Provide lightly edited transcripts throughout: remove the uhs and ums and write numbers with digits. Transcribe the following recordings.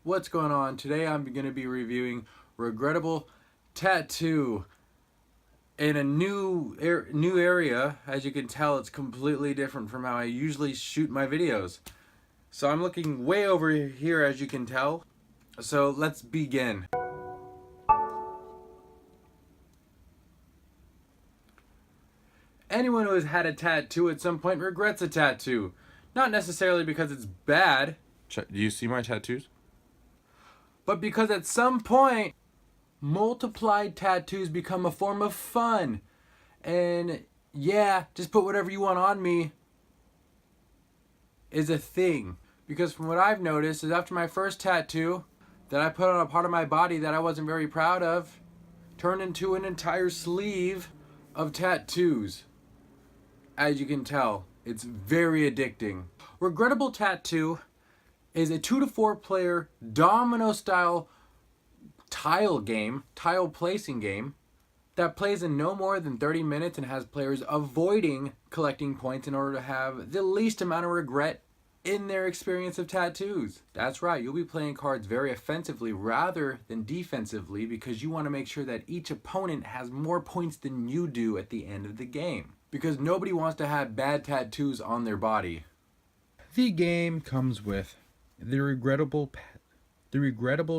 What's going on? Today I'm going to be reviewing Regrettable Tattoo in a new area. As you can tell, it's completely different from how I usually shoot my videos. So I'm looking way over here, as you can tell. So let's begin. Anyone who has had a tattoo at some point regrets a tattoo. Not necessarily because it's bad. Do you see my tattoos? But because at some point, multiplied tattoos become a form of fun. And yeah, just put whatever you want on me is a thing. Because from what I've noticed is after my first tattoo that I put on a part of my body that I wasn't very proud of, turned into an entire sleeve of tattoos. As you can tell, it's very addicting. Regrettable Tattoo is a 2 to 4 player domino-style tile placing game that plays in no more than 30 minutes and has players avoiding collecting points in order to have the least amount of regret in their experience of tattoos. That's right, you'll be playing cards very offensively rather than defensively because you want to make sure that each opponent has more points than you do at the end of the game. Because nobody wants to have bad tattoos on their body. The game comes with the Regrettable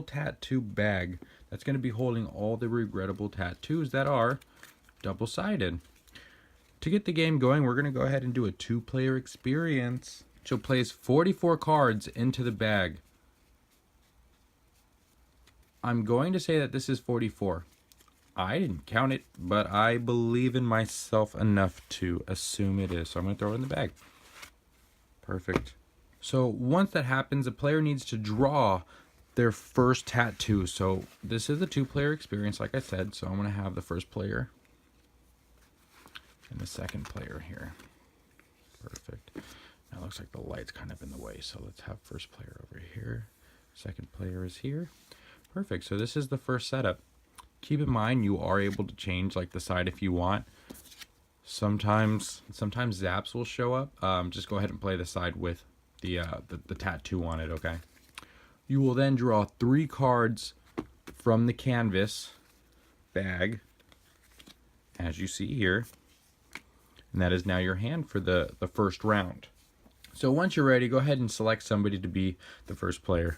Tattoo Bag that's going to be holding all the regrettable tattoos that are double-sided. To get the game going, we're going to go ahead and do a 2-player experience. She'll place 44 cards into the bag. I'm going to say that this is 44. I didn't count it, but I believe in myself enough to assume it is. So I'm going to throw it in the bag. Perfect. So once that happens, the player needs to draw their first tattoo. So this is a 2-player experience, like I said. So I'm going to have the first player and the second player here. Perfect. Now it looks like the light's kind of in the way. So let's have first player over here. Second player is here. Perfect. So this is the first setup. Keep in mind you are able to change like the side if you want. Sometimes zaps will show up. Just go ahead and play the side with the tattoo on it, okay? You will then draw 3 cards from the canvas bag, as you see here. And that is now your hand for the first round. So once you're ready, go ahead and select somebody to be the first player.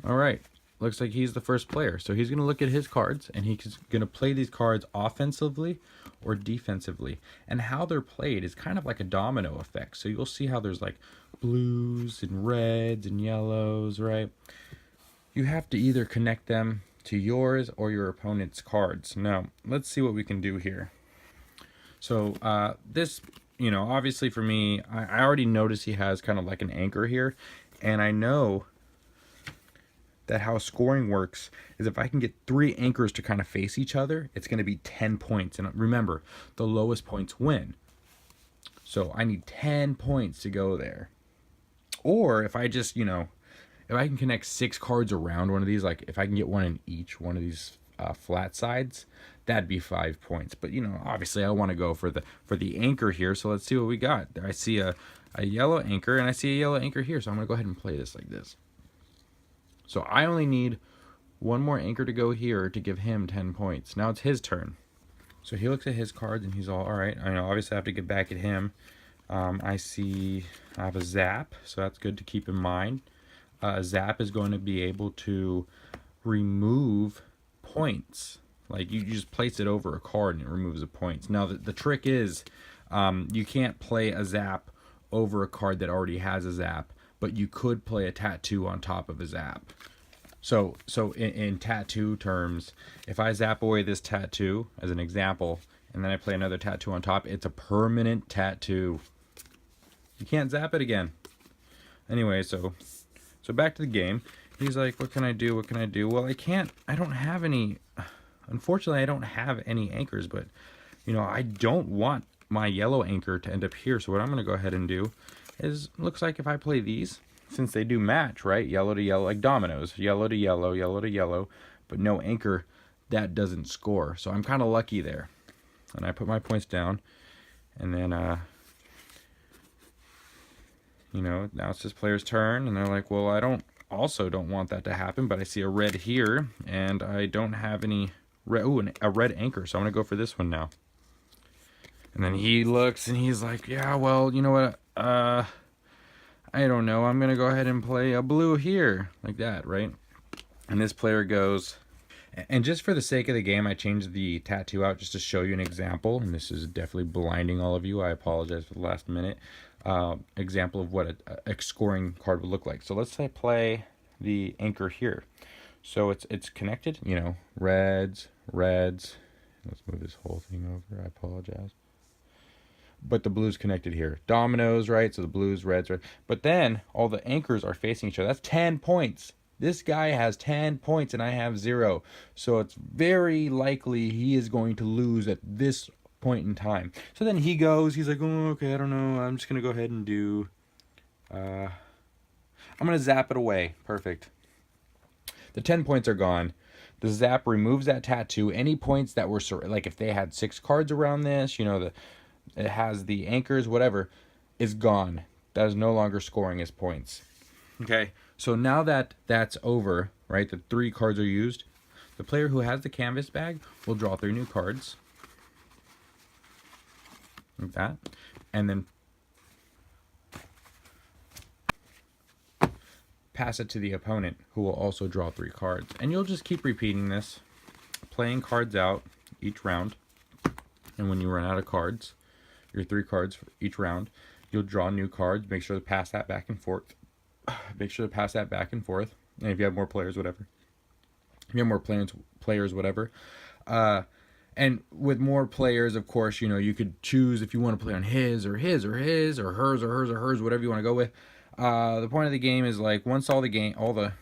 All right, looks like he's the first player. So he's going to look at his cards, and he's going to play these cards offensively or defensively. And how they're played is kind of like a domino effect. So you'll see how there's like blues and reds and yellows, right? You have to either connect them to yours or your opponent's cards. Now, let's see what we can do here. So this, obviously for me, I already noticed he has kind of like an anchor here. And I know that how scoring works is if I can get 3 anchors to kind of face each other, it's going to be 10 points. And remember, the lowest points win. So I need 10 points to go there. Or if I just, if I can connect 6 cards around one of these, like if I can get one in each one of these flat sides, that'd be 5 points. But, obviously I want to go for the anchor here. So let's see what we got. I see a yellow anchor, and I see a yellow anchor here. So I'm going to go ahead and play this like this. So I only need 1 more anchor to go here to give him 10 points. Now it's his turn. So he looks at his cards and he's all right. I know, obviously I have to get back at him. I have a zap, so that's good to keep in mind. A zap is going to be able to remove points. Like you just place it over a card and it removes the points. Now the trick is you can't play a zap over a card that already has a zap, but you could play a tattoo on top of a zap. So in tattoo terms, if I zap away this tattoo as an example, and then I play another tattoo on top, it's a permanent tattoo. You can't zap it again. Anyway, so back to the game. He's like, what can I do? What can I do? Well, I don't have any, unfortunately, I don't have any anchors, but, I don't want my yellow anchor to end up here. So what I'm going to go ahead and do is, looks like if I play these, since they do match, right? Yellow to yellow, like dominoes. Yellow to yellow, yellow to yellow, but no anchor, that doesn't score. So I'm kind of lucky there. And I put my points down, and then You know, now it's this player's turn, and they're like, well, I don't want that to happen, but I see a red here, and I don't have any red. Ooh, a red anchor, so I'm gonna go for this one now. And then he looks, and he's like, yeah, well, you know what? I don't know. I'm gonna go ahead and play a blue here, like that, right? And this player goes, and just for the sake of the game, I changed the tattoo out just to show you an example. And this is definitely blinding all of you. I apologize for the last minute. Example of what a scoring card would look like. So let's say play the anchor here. So it's connected, you know, reds. Let's move this whole thing over. I apologize. But the blue's connected here. Dominoes, right? So the blues, reds, right? But then all the anchors are facing each other. That's 10 points. This guy has 10 points and I have 0. So it's very likely he is going to lose at this point in time. So then he goes, he's like, oh, okay, I don't know. I'm just going to go ahead and do, I'm going to zap it away. Perfect. The 10 points are gone. The zap removes that tattoo. Any points that were, like if they had 6 cards around this, you know, it has the anchors, whatever, is gone. That is no longer scoring as points. Okay, so now that that's over, right, the 3 cards are used, the player who has the canvas bag will draw 3 new cards, like that, and then pass it to the opponent, who will also draw 3 cards. And you'll just keep repeating this, playing cards out each round, and when you run out of cards, your 3 cards for each round, you'll draw new cards. Make sure to pass that back and forth. And if you have more players, whatever. And with more players, of course, you know, you could choose if you want to play on his or hers or hers, whatever you want to go with. The point of the game is like once the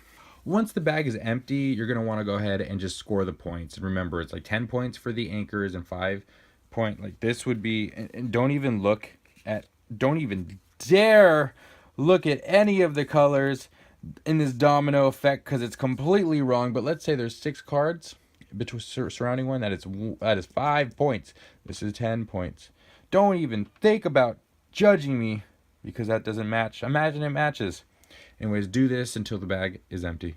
bag is empty, you're gonna want to go ahead and just score the points. And remember, it's like 10 points for the anchors and 5 point. Like this would be, and don't even dare look at any of the colors in this domino effect because it's completely wrong. But let's say there's 6 cards between surrounding one that is 5 points. This is 10 points. Don't even think about judging me because that doesn't match. Imagine it matches. Anyways, do this until the bag is empty.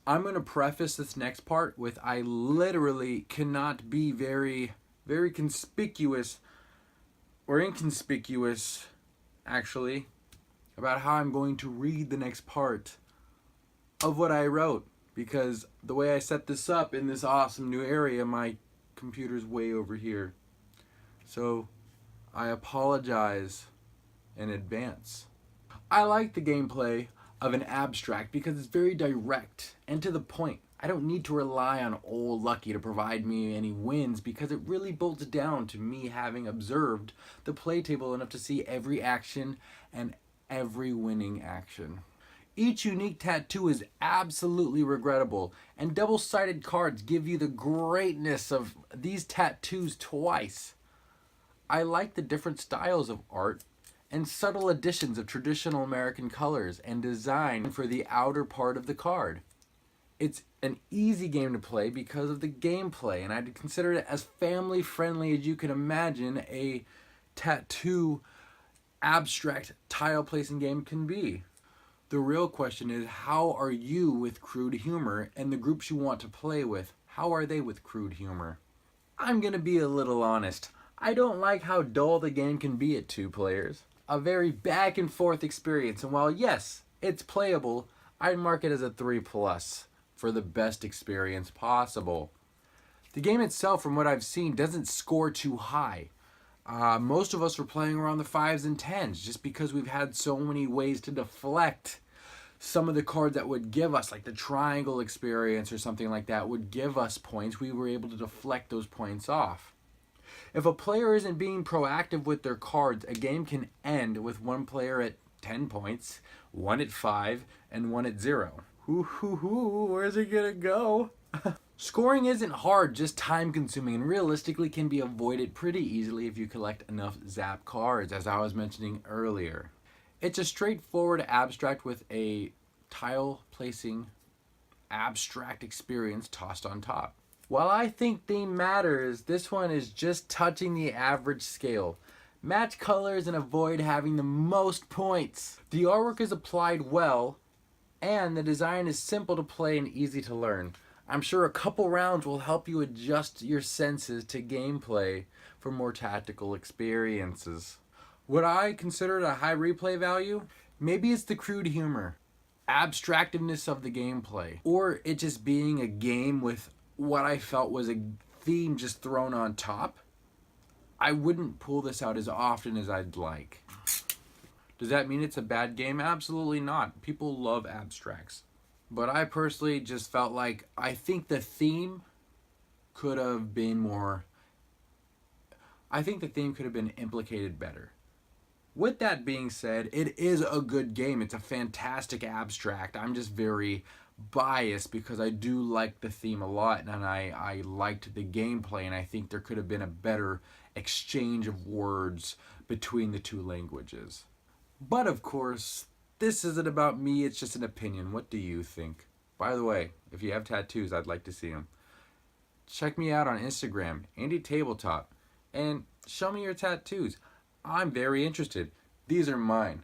I'm going to preface this next part with I literally cannot be very conspicuous or inconspicuous, actually, about how I'm going to read the next part of what I wrote, because the way I set this up in this awesome new area, my computer's way over here. So I apologize in advance. I like the gameplay of an abstract because it's very direct and to the point. I don't need to rely on old Lucky to provide me any wins because it really boils down to me having observed the play table enough to see every action and every winning action. Each unique tattoo is absolutely regrettable, and double-sided cards give you the greatness of these tattoos twice. I like the different styles of art and subtle additions of traditional American colors and design for the outer part of the card. It's an easy game to play because of the gameplay, and I'd consider it as family friendly as you can imagine a tattoo abstract tile placing game can be. The real question is, how are you with crude humor, and the groups you want to play with, how are they with crude humor? I'm gonna be a little honest. I don't like how dull the game can be at 2 players. A very back and forth experience, and while yes, it's playable, I'd mark it as a 3+ for the best experience possible. The game itself, from what I've seen, doesn't score too high. Most of us were playing around the 5s and 10s just because we've had so many ways to deflect some of the cards that would give us, like the triangle experience or something like that, would give us points. We were able to deflect those points off. If a player isn't being proactive with their cards, a game can end with one player at 10 points, one at 5, and one at 0. Where's it gonna go? Scoring isn't hard, just time consuming, and realistically can be avoided pretty easily if you collect enough zap cards, as I was mentioning earlier. It's a straightforward abstract with a tile placing abstract experience tossed on top. While I think theme matters, this one is just touching the average scale. Match colors and avoid having the most points. The artwork is applied well, and the design is simple to play and easy to learn. I'm sure a couple rounds will help you adjust your senses to gameplay for more tactical experiences. Would I consider it a high replay value? Maybe it's the crude humor, abstractiveness of the gameplay, or it just being a game with what I felt was a theme just thrown on top. I wouldn't pull this out as often as I'd like. Does that mean it's a bad game? Absolutely not. People love abstracts. But I personally just felt like I think the theme could have been more. I think the theme could have been implicated better. With that being said, it is a good game. It's a fantastic abstract. I'm just very biased because I do like the theme a lot, and I liked the gameplay, and I think there could have been a better exchange of words between the two languages. But of course, this isn't about me, it's just an opinion. What do you think? By the way, if you have tattoos, I'd like to see them. Check me out on Instagram, Andy Tabletop, and show me your tattoos. I'm very interested. These are mine.